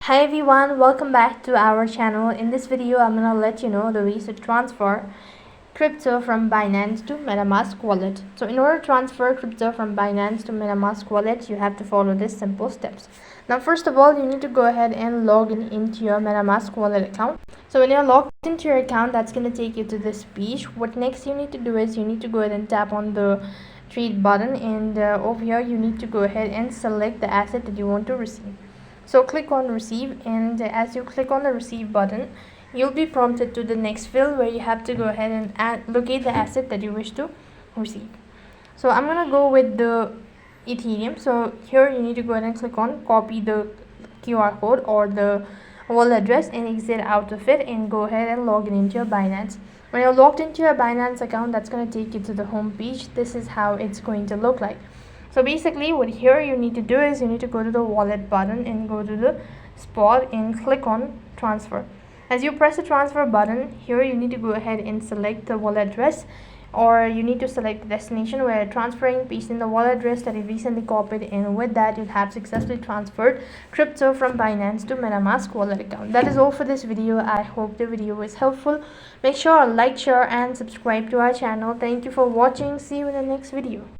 Hi everyone, welcome back to our channel. In this video, I'm gonna let you know the ways to transfer crypto from Binance to MetaMask Wallet. So in order to transfer crypto from Binance to MetaMask Wallet, you have to follow these simple steps. Now first of all, you need to go ahead and log in into your MetaMask Wallet account. So when you're logged into your account, that's gonna take you to this page. What next you need to do is you need to go ahead and tap on the trade button, and over here you need to go ahead and select the asset that you want to receive. So click on receive, and as you click on the receive button, you'll be prompted to the next field where you have to go ahead and locate the asset that you wish to receive. So I'm gonna go with the Ethereum. So here you need to go ahead and click on copy the QR code or the wallet address and exit out of it and go ahead and log in into your Binance. When you're logged into your Binance account, that's going to take you to the home page. This is how it's going to look like. So basically what here you need to do is you need to go to the wallet button and go to the spot and click on transfer. As you press the transfer button, here you need to go ahead and select the wallet address, or you need to select the destination where you're transferring, paste in the wallet address that you recently copied, and with that you'll have successfully transferred crypto from Binance to MetaMask Wallet account. That is all for this video. I hope the video was helpful. Make sure to like, share and subscribe to our channel. Thank you for watching. See you in the next video.